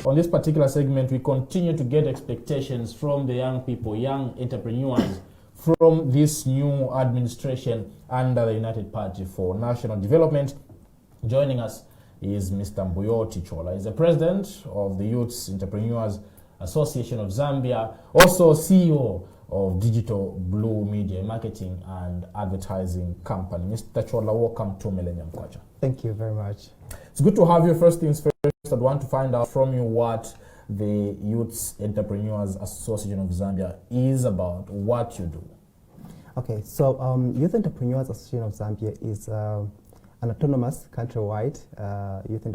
On this particular segment, we continue to get expectations from the young people, young entrepreneurs, from this new administration under the United Party for National Development. Joining us is Mr. Mbuyoti Chola. He's the president of the Youth Entrepreneurs Association of Zambia, also CEO of Digital Blue Media Marketing and Advertising Company. Mr. Chola, welcome to Millennium, Kwacha. Thank you very much. It's good to have you. First things first, I want to find out from you what the Youth Entrepreneurs Association of Zambia is about, what you do. Okay, so Youth Entrepreneurs Association of Zambia is an autonomous countrywide youth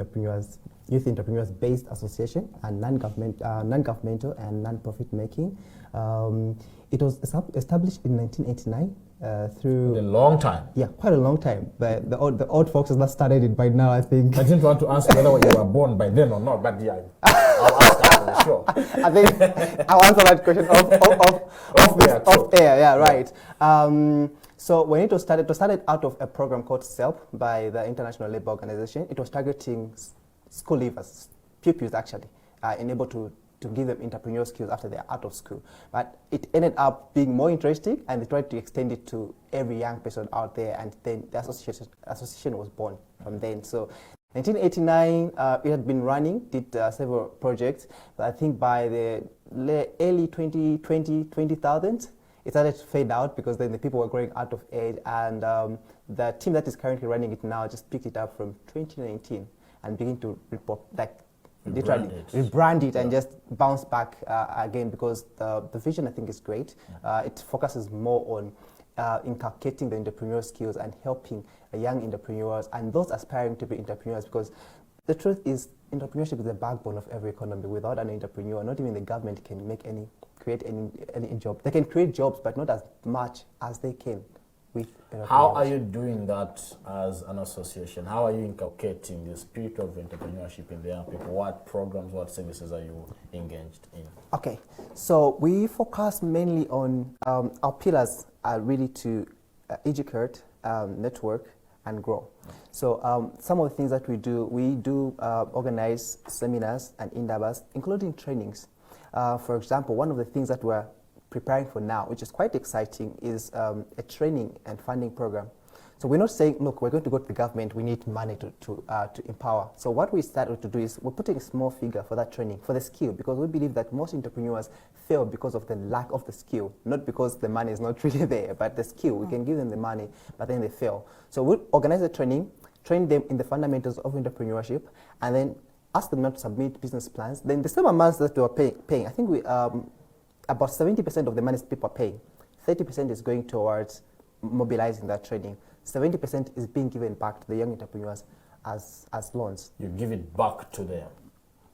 entrepreneurs based association and non-governmental and non-profit making. It was established in 1989 through a long time. Yeah, quite a long time. But the old folks have not started it by now, I think. I didn't want to ask whether you were born by then or not, but yeah, I'll ask that for sure. I think I'll answer that question off air. Yeah, right. So when it was started out of a program called SELP by the International Labour Organization. It was targeting school leavers, pupils actually, enabled to give them entrepreneurial skills after they're out of school. But it ended up being more interesting, and they tried to extend it to every young person out there, and then the association was born from then. So 1989, it had been running, did several projects, but I think by the early 20,000s, it started to fade out because then the people were growing out of age, and the team that is currently running it now just picked it up from 2019 and begin to literally rebrand it and just bounce back again, because the vision, I think, is great. It focuses more on inculcating the entrepreneurial skills and helping young entrepreneurs and those aspiring to be entrepreneurs, because the truth is entrepreneurship is the backbone of every economy. Without an entrepreneur, not even the government can create any job. They can create jobs, but not as much as they can with entrepreneurs. How are you doing that as an association? How are you inculcating the spirit of entrepreneurship in the young people? What programs, what services are you engaged in? Okay, so we focus mainly on our pillars are really to educate, network, and grow. So some of the things that we do organize seminars and indabas, including trainings. For example, one of the things that we're preparing for now, which is quite exciting, is a training and funding program. So we're not saying, look, we're going to go to the government, we need money to empower. So what we started to do is we're putting a small figure for that training, for the skill, because we believe that most entrepreneurs fail because of the lack of the skill, not because the money is not really there, but the skill. We can give them the money, but then they fail. So we'll organize the training, train them in the fundamentals of entrepreneurship, and then ask them not to submit business plans. Then the same amounts that they were paying, I think we about 70% of the money people are paying. 30% is going towards mobilizing that training. 70% is being given back to the young entrepreneurs as loans. You give it back to them.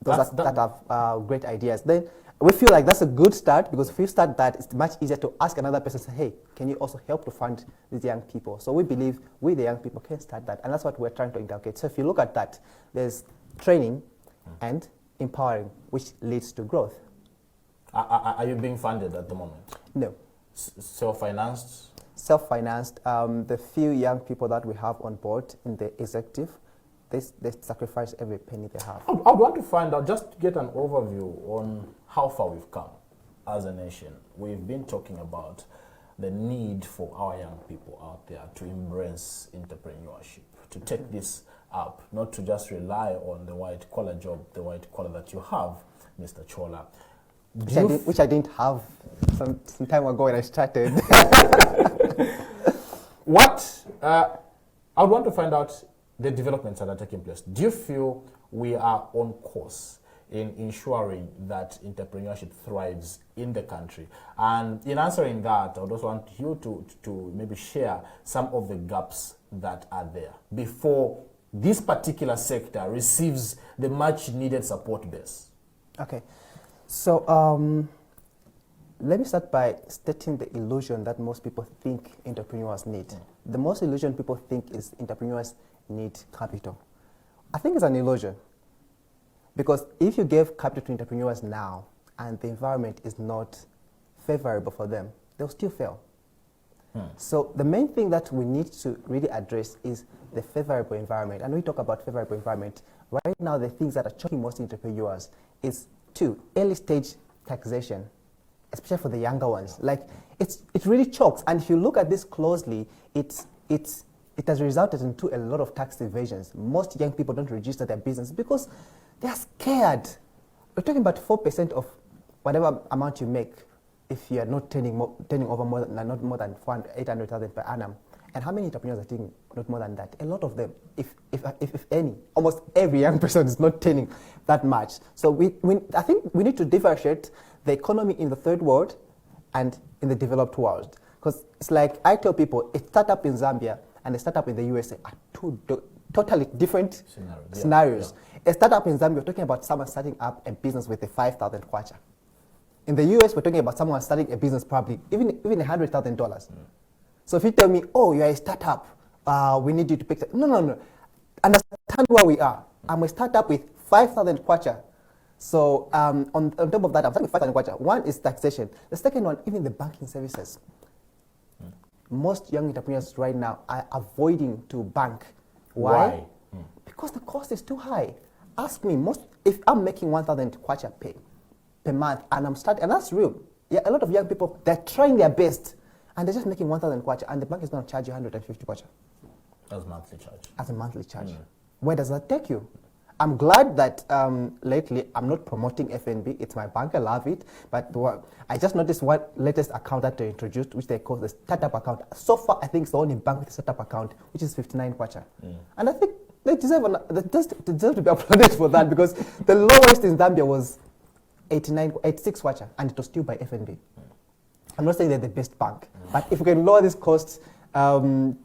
Those that have great ideas. Then we feel like that's a good start, because if you start that, it's much easier to ask another person, say, hey, can you also help to fund these young people? So we believe we, the young people, can start that, and that's what we're trying to inculcate. So if you look at that, there's training and empowering, which leads to growth. Are you being funded at the moment? No. Self-financed? Self-financed. The few young people that we have on board in the executive, they sacrifice every penny they have. I'd want to find out, just to get an overview on how far we've come as a nation. We've been talking about the need for our young people out there to embrace entrepreneurship, to take this up, not to just rely on the white-collar job, the white-collar that you have, Mr. Chola. Which I didn't have some time ago when I started. I would want to find out the developments that are taking place. Do you feel we are on course in ensuring that entrepreneurship thrives in the country? And in answering that, I would also want you to maybe share some of the gaps that are there before this particular sector receives the much needed support base. Okay. So let me start by stating the illusion that most people think entrepreneurs need. The most illusion people think is entrepreneurs need capital. I think it's an illusion, because if you give capital to entrepreneurs now and the environment is not favorable for them, they'll still fail. So the main thing that we need to really address is the favorable environment. And we talk about favorable environment. Right now, the things that are choking most entrepreneurs is 2, early stage taxation, especially for the younger ones. Like, it really chokes. And if you look at this closely, it has resulted into a lot of tax evasions. Most young people don't register their business because they're scared. We're talking about 4% of whatever amount you make if you are not turning over not more than 800,000 per annum. And how many entrepreneurs are taking not more than that? A lot of them, if any, almost every young person is not turning that much. So I think we need to differentiate the economy in the third world and in the developed world. Because it's like I tell people, a startup in Zambia and a startup in the USA are two totally different scenarios. Yeah. A startup in Zambia, we're talking about someone starting up a business with a 5,000 Kwacha. In the US, we're talking about someone starting a business probably even $100,000. So if you tell me, oh, you're a startup, we need you to pick... No. Understand where we are. I'm a startup with 5,000 Kwacha. So on top of that, I'm starting with 5,000 Kwacha. One is taxation. The second one, even the banking services. Most young entrepreneurs right now are avoiding to bank. Why? Because the cost is too high. Ask me, if I'm making 1,000 Kwacha pay per month and I'm starting, and that's real. Yeah, a lot of young people, they're trying their best and they're just making 1,000 Kwacha and the bank is going to charge you 150 Kwacha. As monthly charge. As a monthly charge. Where does that take you? I'm glad that lately I'm not promoting FNB. It's my bank. I love it. But I just noticed one latest account that they introduced, which they call the startup account. So far, I think it's the only bank with a startup account, which is 59 Kwacha. And I think they deserve to be applauded for that because the lowest in Zambia was 86 Kwacha, and it was still by FNB. I'm not saying they're the best bank, but if we can lower these costs to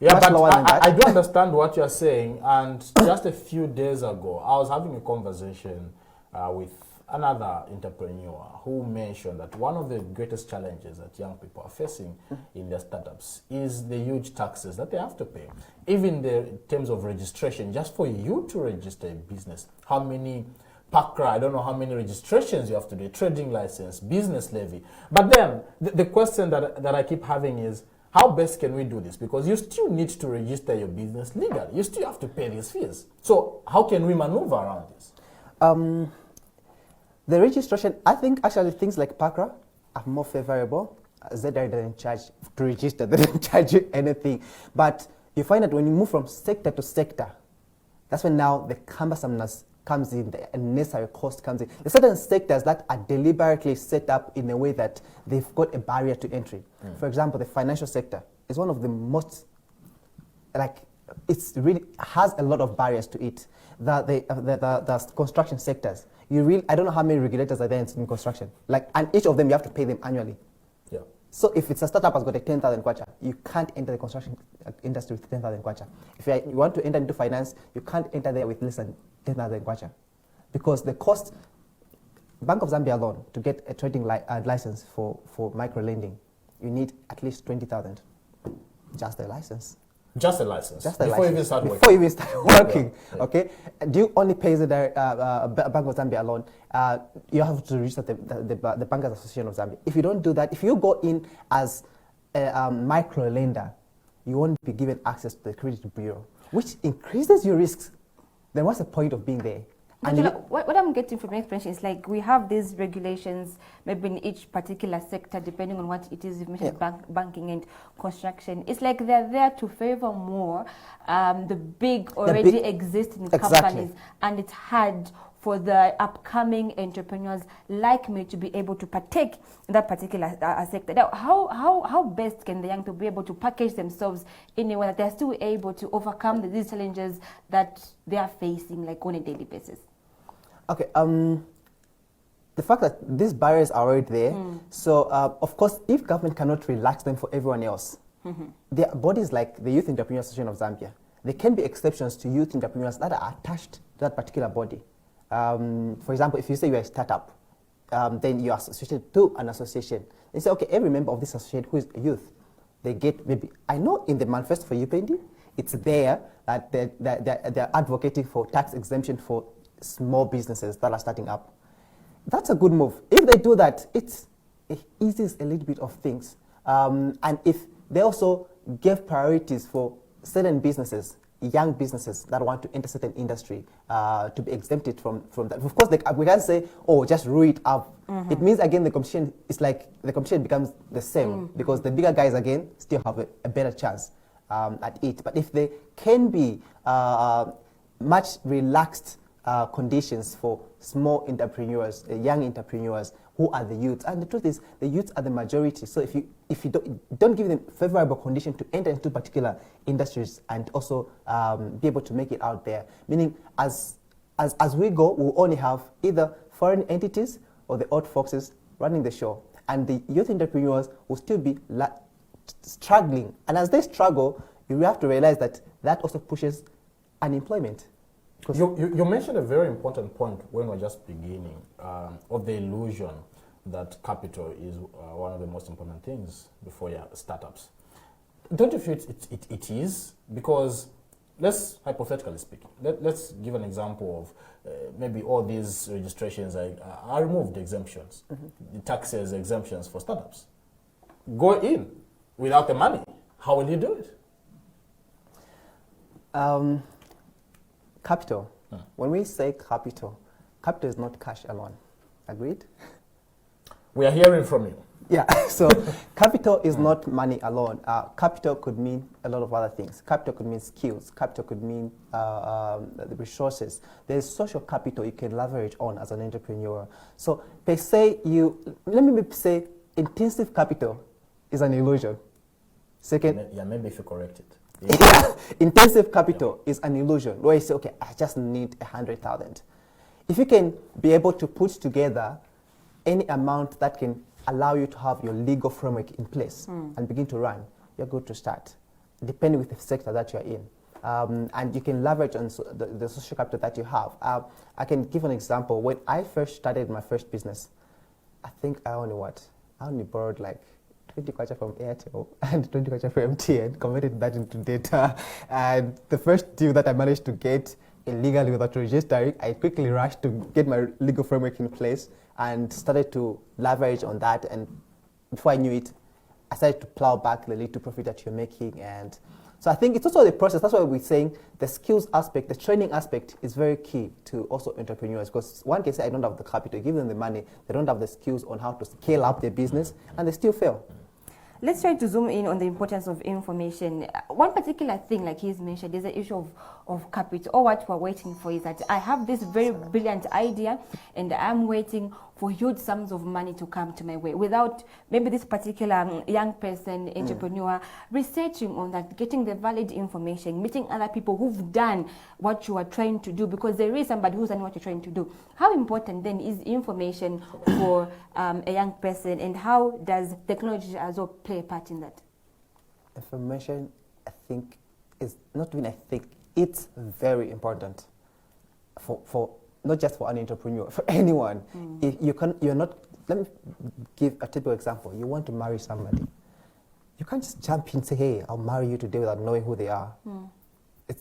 much lower than that. I do understand what you're saying, and just a few days ago, I was having a conversation with another entrepreneur who mentioned that one of the greatest challenges that young people are facing in their startups is the huge taxes that they have to pay. Even in terms of registration, just for you to register a business, how many PACRA, I don't know how many registrations you have to do, trading license, business levy. But then the question that I keep having is, how best can we do this? Because you still need to register your business legally. You still have to pay these fees. So how can we maneuver around this? The registration, I think actually things like PACRA are more favorable. ZRA doesn't charge to register, they don't charge you anything. But you find that when you move from sector to sector, that's when now the cumbersomeness comes in, the unnecessary cost comes in. There are certain sectors that are deliberately set up in a way that they've got a barrier to entry. For example, the financial sector is one of the most, it's really has a lot of barriers to it. The construction sectors, I don't know how many regulators are there in construction. And each of them you have to pay them annually. Yeah. So if it's a startup has got a 10,000 Kwacha, you can't enter the construction industry with 10,000 Kwacha. If you want to enter into finance, you can't enter there with less than 10,000 Kwacha. Because the cost, Bank of Zambia alone, to get a trading license for micro-lending, you need at least 20,000. Just a license. Just a license. Just a before license. Before you even start working. Yeah. Okay. Do you only pay the Bank of Zambia alone? You have to register the Bankers Association of Zambia. If you don't do that, if you go in as a micro lender, you won't be given access to the credit bureau, which increases your risks. Then what's the point of being there? And what I'm getting from your explanation is like we have these regulations maybe in each particular sector depending on what it is. You mentioned banking and construction. It's like they're there to favor more the big already existing companies, and it's hard for the upcoming entrepreneurs like me to be able to partake in that particular sector. Now, how best can the young people be able to package themselves in a way that they're still able to overcome these challenges that they are facing like on a daily basis? Okay, the fact that these barriers are already there, so of course, if government cannot relax them for everyone else, there are bodies like the Youth Entrepreneurs Association of Zambia. There can be exceptions to youth entrepreneurs that are attached to that particular body. For example, if you say you're a startup, then you're associated to an association. They say, okay, every member of this association who is a youth, they get maybe, I know in the manifesto for UPND, it's there that they're advocating for tax exemption for small businesses that are starting up. That's a good move. If they do that, it eases a little bit of things. And if they also give priorities for certain businesses, young businesses that want to enter certain industry to be exempted from that. Of course, we can't say, oh, just rule it up. It means, again, the competition is like the competition becomes the same because the bigger guys, again, still have a better chance at it. But if there can be much relaxed conditions for small entrepreneurs, young entrepreneurs, who are the youths, and the truth is the youths are the majority. So if you don't give them favorable condition to enter into particular industries and also be able to make it out there, meaning as we go, we'll only have either foreign entities or the old foxes running the show, and the youth entrepreneurs will still be struggling. And as they struggle, you have to realize that also pushes unemployment. You mentioned a very important point when we're just beginning of the illusion that capital is one of the most important things before startups. Don't you feel it is? Because let's, hypothetically speaking, let's give an example of maybe all these registrations are removed exemptions, the taxes exemptions for startups. Go in without the money. How will you do it? Capital. When we say capital is not cash alone. Agreed? We are hearing from you. Yeah, so capital is not money alone. Capital could mean a lot of other things. Capital could mean skills. Capital could mean the resources. There's social capital you can leverage on as an entrepreneur. So per se, let me say intensive capital is an illusion. Second, yeah, maybe if you correct it. Yeah. Intensive capital is an illusion where you say, okay, I just need 100,000. If you can be able to put together any amount that can allow you to have your legal framework in place and begin to run, you're good to start, depending with the sector that you're in. And you can leverage on the social capital that you have. I can give an example. When I first started my first business, I think I only borrowed like 20 Kwacha from Airtel and 20 Kwacha from MTN, converted that into data. And the first deal that I managed to get illegally without registering, I quickly rushed to get my legal framework in place and started to leverage on that. And before I knew it, I started to plow back the little profit that you're making. And so I think it's also the process. That's why we're saying the skills aspect, the training aspect is very key to also entrepreneurs, because one can say, I don't have the capital, give them the money, they don't have the skills on how to scale up their business, and they still fail. Let's try to zoom in on the importance of information. One particular thing, like he's mentioned, is the issue of capital. Or what we're waiting for is that I have this very brilliant idea and I'm waiting for huge sums of money to come to my way without maybe this particular young person, entrepreneur, researching on that, getting the valid information, meeting other people who've done what you are trying to do, because there is somebody who's done what you're trying to do. How important then is information for a young person, and how does technology as well play a part in that? Information, I think, is not even I think, it's very important for not just for an entrepreneur, for anyone. If you're not, let me give a typical example. You want to marry somebody. You can't just jump in and say, hey, I'll marry you today without knowing who they are.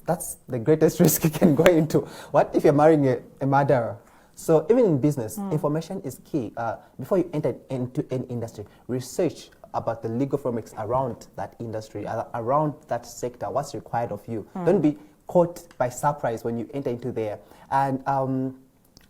That's the greatest risk you can go into. What if you're marrying a murderer? So even in business, information is key. Before you enter into any industry, research about the legal frameworks around that industry, around that sector, what's required of you. Don't be caught by surprise when you enter into there. And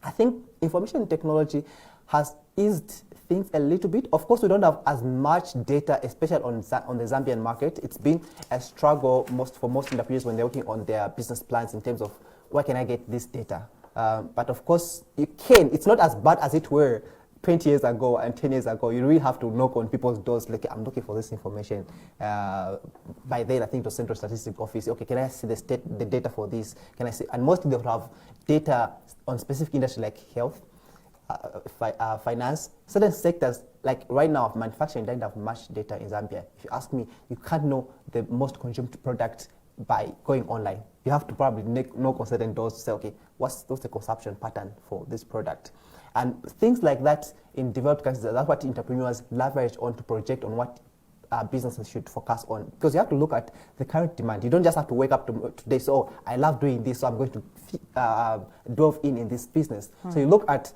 I think information technology has eased things a little bit. Of course, we don't have as much data, especially on the Zambian market. It's been a struggle for most entrepreneurs when they're working on their business plans in terms of where can I get this data. But of course, you can. It's not as bad as it were 20 years ago and 10 years ago. You really have to knock on people's doors, like, I'm looking for this information. By then, I think the Central Statistics Office, okay, can I see the data for this? Can I see? And mostly they would have data on specific industry like health, finance. Certain sectors, like right now, manufacturing doesn't have much data in Zambia. If you ask me, you can't know the most consumed product by going online. You have to probably knock on certain doors to say, okay, what's the consumption pattern for this product? And things like that in developed countries, that's what entrepreneurs leverage on to project on what businesses should focus on. Because you have to look at the current demand. You don't just have to wake up today, so, oh, I love doing this, so I'm going to delve in this business. So you look at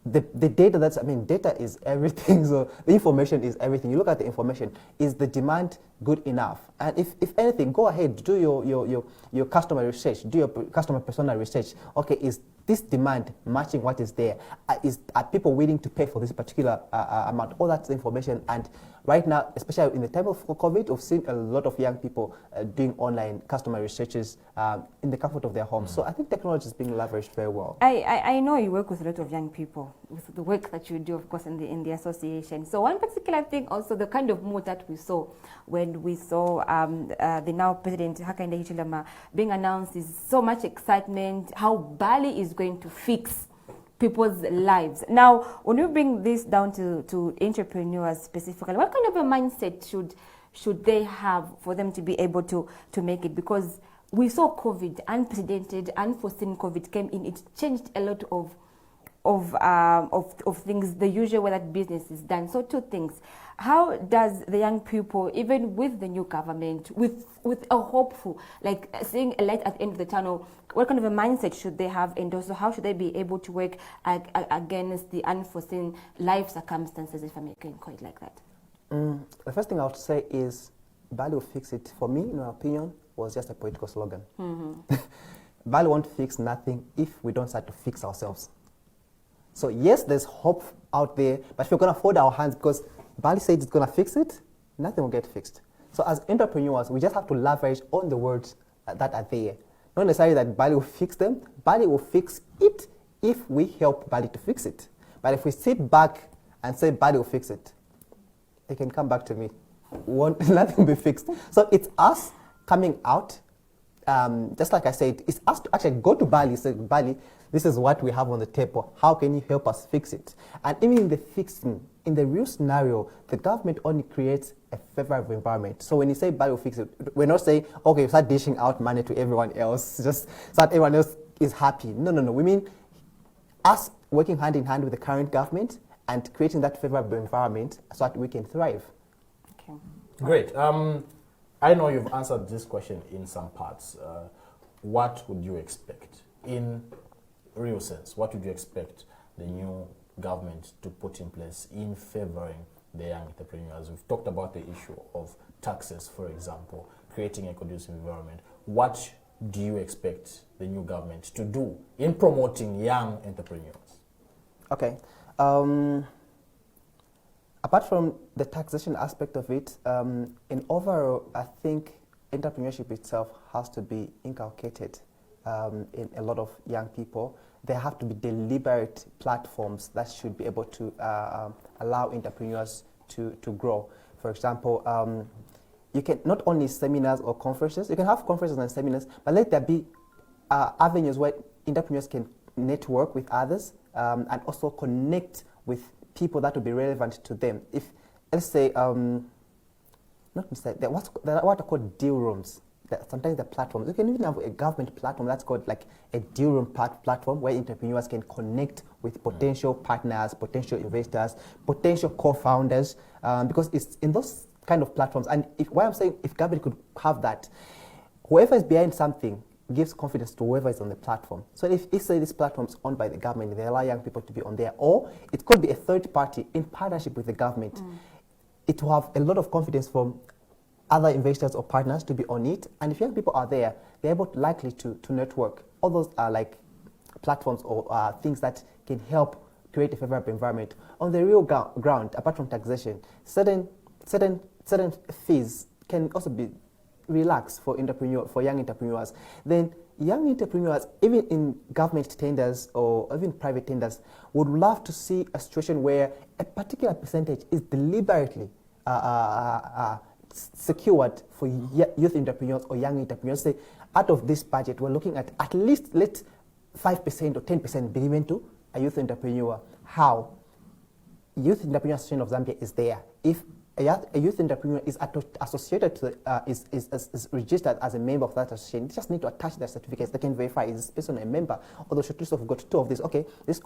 the data data is everything. So the information is everything. You look at the information, is the demand good enough? And if anything, go ahead, do your customer research, do your customer persona research. Okay, is this demand matching what is there? Are people willing to pay for this particular amount? All that's information. And right now, especially in the time of COVID, we've seen a lot of young people doing online customer researches in the comfort of their homes. So I think technology is being leveraged very well. I know you work with a lot of young people, with the work that you do, of course, in the association. So one particular thing, also the kind of mood that we saw when we saw the now President Hakainde Hichilema being announced, is so much excitement, how Bali is going to fix people's lives. Now, when you bring this down to entrepreneurs specifically, what kind of a mindset should they have for them to be able to make it? Because we saw COVID, unprecedented, unforeseen COVID came in. It changed a lot of things, the usual way that business is done. So two things. How does the young people, even with the new government, with a hopeful, like seeing a light at the end of the tunnel, what kind of a mindset should they have, and also how should they be able to work against the unforeseen life circumstances, if I may call it like that? The first thing I would say is Bali will fix it. For me, in my opinion, was just a political slogan. Bali won't fix nothing if we don't start to fix ourselves. So yes, there's hope out there, but if we're going to fold our hands because Bali said it's going to fix it, nothing will get fixed. So as entrepreneurs, we just have to leverage on the words that are there. Not necessarily that Bali will fix them. Bali will fix it if we help Bali to fix it. But if we sit back and say Bali will fix it, they can come back to me. Nothing will be fixed. So it's us coming out. Just like I said, it's us to actually go to Bali, say, Bali, this is what we have on the table. How can you help us fix it? And even in the fixing, in the real scenario, the government only creates a favorable environment. So when you say Bali will fix it, we're not saying, okay, start dishing out money to everyone else, just so that everyone else is happy. No. We mean us working hand in hand with the current government and creating that favorable environment so that we can thrive. Okay. Great. I know you've answered this question in some parts. What would you expect in real sense? What would you expect the new government to put in place in favoring the young entrepreneurs? We've talked about the issue of taxes, for example, creating a conducive environment. What do you expect the new government to do in promoting young entrepreneurs? Okay. Apart from the taxation aspect of it, in overall, I think entrepreneurship itself has to be inculcated in a lot of young people. There have to be deliberate platforms that should be able to allow entrepreneurs to grow. For example, you can not only seminars or conferences, you can have conferences and seminars, but let there be avenues where entrepreneurs can network with others and also connect with people that will be relevant to them. If, let's say, what are called deal rooms. Sometimes the platforms, you can even have a government platform that's called like a deal room platform where entrepreneurs can connect with potential partners, potential investors, potential co-founders, because it's in those kind of platforms. And why I'm saying if government could have that, whoever is behind something gives confidence to whoever is on the platform. So if say this platform is owned by the government, they allow young people to be on there, or it could be a third party in partnership with the government. It will have a lot of confidence from other investors or partners to be on it. And if young people are there, they're likely to network. All those are like platforms or things that can help create a favorable environment. On the real ground, apart from taxation, certain fees can also be relaxed for young entrepreneurs. Then young entrepreneurs, even in government tenders or even private tenders, would love to see a situation where a particular percentage is deliberately secured for youth entrepreneurs or young entrepreneurs. Say, out of this budget, we're looking at least let 5% or 10% be given to a youth entrepreneur. How? Youth Entrepreneur Association of Zambia is there. If a youth entrepreneur is associated to is registered as a member of that association, they just need to attach their certificates. They can verify is this person a member. Although we've got two of these. Okay, this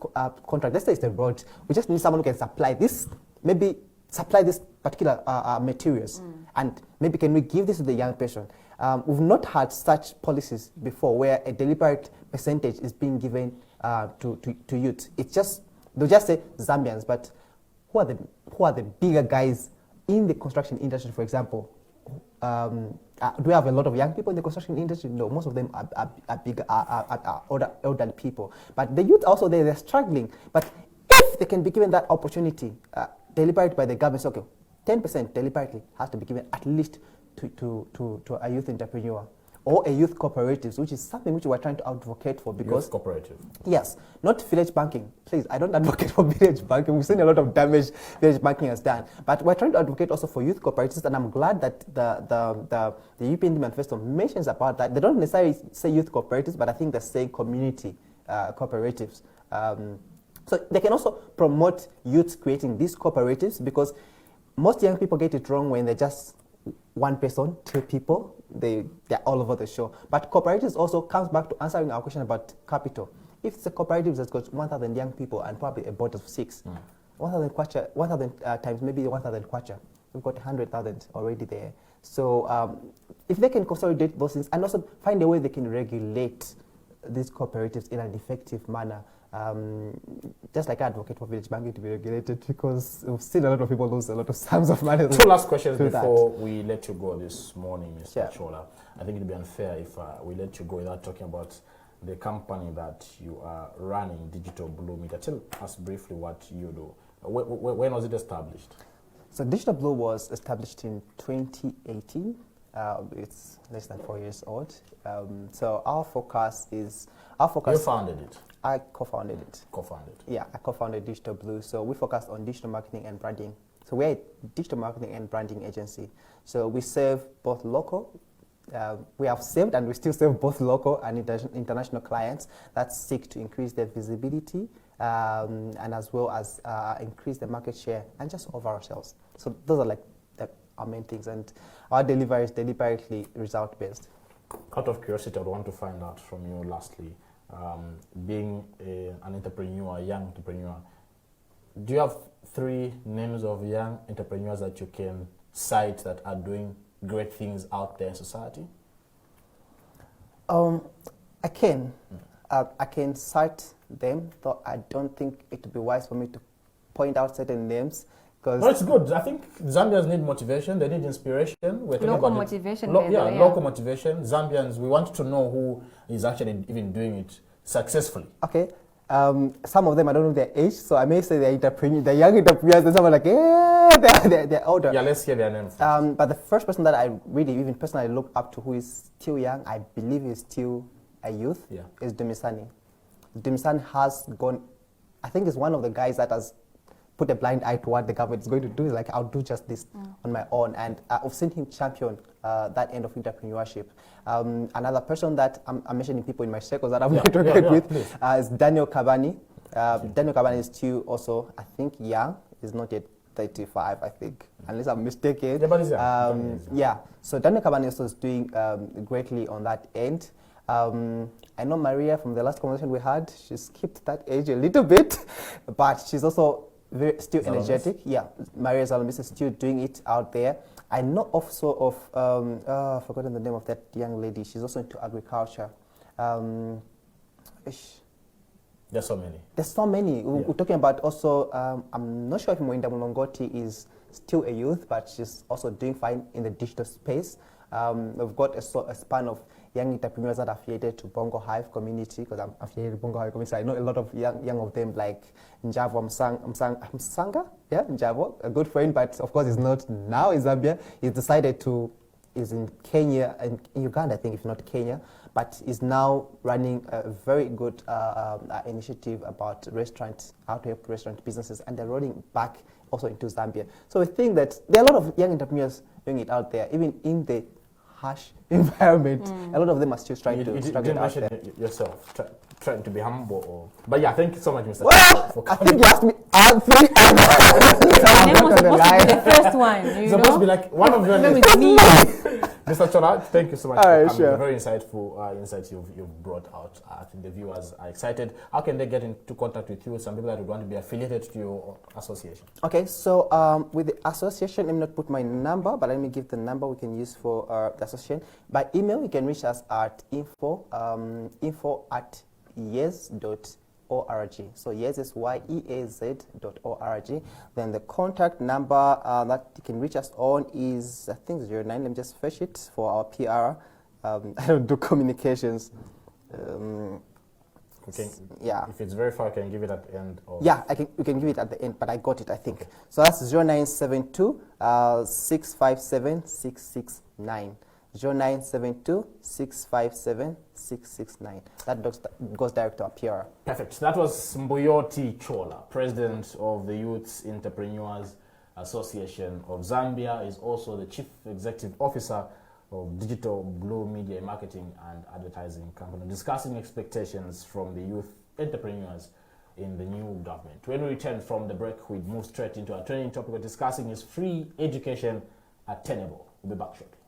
contract. Let's say it's a road. We just need someone who can supply this. Maybe supply this particular materials, and maybe can we give this to the young person? We've not had such policies before where a deliberate percentage is being given to youth. It's just they'll just say Zambians, but who are the bigger guys in the construction industry, for example? Do we have a lot of young people in the construction industry? No, most of them are bigger, are older people. But the youth also, they're struggling. But if they can be given that opportunity, deliberate by the government, so, okay, 10% deliberately has to be given at least to a youth entrepreneur or a youth cooperative, which is something which we're trying to advocate for. Because youth cooperative. Yes, not village banking. Please, I don't advocate for village banking. We've seen a lot of damage village banking has done. But we're trying to advocate also for youth cooperatives, and I'm glad that the UPND manifesto mentions about that. They don't necessarily say youth cooperatives, but I think they're saying community cooperatives. So they can also promote youth creating these cooperatives, because most young people get it wrong when they're just one person, two people. They're all over the show. But cooperatives also comes back to answering our question about capital. If it's a cooperative that's got 1,000 young people and probably a board of 6, 1,000 kwacha, 1,000 times maybe 1,000 kwacha, we've got 100,000 already there. So if they can consolidate those things and also find a way they can regulate these cooperatives in an effective manner, just like I advocate for village banking to be regulated, because we've seen a lot of people lose a lot of sums of money. Two last questions before we let you go this morning, Mr. Chola. I think it would be unfair if we let you go without talking about the company that you are running, Digital Blue Media. Tell us briefly what you do. When was it established? So Digital Blue was established in 2018. It's less than 4 years old. So our focus is... You founded it? I co-founded it. Co-founded? Yeah, I co-founded Digital Blue. So we focus on digital marketing and branding. So we're a digital marketing and branding agency. So we serve both local, we have served and we still serve both local and international clients that seek to increase their visibility and as well as increase the market share and just overall sales. So those are like our main things, and our delivery is deliberately result-based. Out of curiosity, I would want to find out from you lastly, being an entrepreneur, a young entrepreneur, do you have 3 names of young entrepreneurs that you can cite that are doing great things out there in society? I can. I can cite them, though I don't think it would be wise for me to point out certain names. No, it's good. I think Zambians need motivation. They need inspiration. We're talking local about motivation. Local motivation. Zambians, we want to know who is actually even doing it successfully. Okay. Some of them, I don't know their age, so I may say they're young entrepreneurs, and some are like, yeah, they're older. Yeah, let's hear their names. But the first person that I really, even personally look up to, who is still young, I believe is still a youth, is Dumisani. Dumisani has gone, I think is one of the guys that has put a blind eye to what the government is going to do. Is like, I'll do just this on my own. And I've seen him champion that end of entrepreneurship. Another person that I'm mentioning people in my circles that I'm networking with is Daniel Kabani. Daniel Kabani is still also, I think, young. He's not yet 35, I think, unless I'm mistaken. Yeah, but he's young. Yeah, so Daniel Kabani also is doing greatly on that end. I know Maria from the last conversation we had, she skipped that age a little bit, but she's also still energetic. Yeah, Maria Zalamis is still doing it out there. I know also of, I've forgotten the name of that young lady. She's also into agriculture. There's so many. There's so many. We're talking about also, I'm not sure if Mwenda Mulongoti is still a youth, but she's also doing fine in the digital space. We've got a span of young entrepreneurs that are affiliated to Bongo Hive community, because I'm affiliated to Bongo Hive community. So I know a lot of young of them, like Njavo Msanga, yeah, Njavo, a good friend, but of course he's not now in Zambia. He's decided to, is in Kenya, and in Uganda, I think, if not Kenya, but is now running a very good initiative about restaurants, how to help restaurant businesses, and they're rolling back also into Zambia. So we think that there are a lot of young entrepreneurs doing it out there, even in the harsh environment. A lot of them are still trying to struggle out there. Yourself, trying to be humble, or, but yeah, thank you so much, Mr. Well, I think you asked me all 3 the first one. It's supposed to be like one of them. With me. Mr. Chola, thank you so much for coming. Very insightful insights you've brought out. I think the viewers are excited. How can they get into contact with you? Some people that would want to be affiliated to your association. Okay, so with the association, let me not put my number, but let me give the number we can use for the association. By email, you can reach us at info@yes.eg So yeazz.org. Then the contact number that you can reach us on is, I think, 09. Let me just fetch it for our PR. I don't do communications. Okay. Yeah. If it's very far, I can give it at the end. Or Yeah, we can give it at the end, but I got it, I think. So that's 0972 657 669. 0972 657 669. That goes direct to our PR. Perfect. That was Mbuyoti Chola, President of the Youth Entrepreneurs Association of Zambia, is also the Chief Executive Officer of Digital Blue Media Marketing and Advertising Company, discussing expectations from the youth entrepreneurs in the new government. When we return from the break, we move straight into our training topic. We're discussing is free education attainable. We'll be back shortly.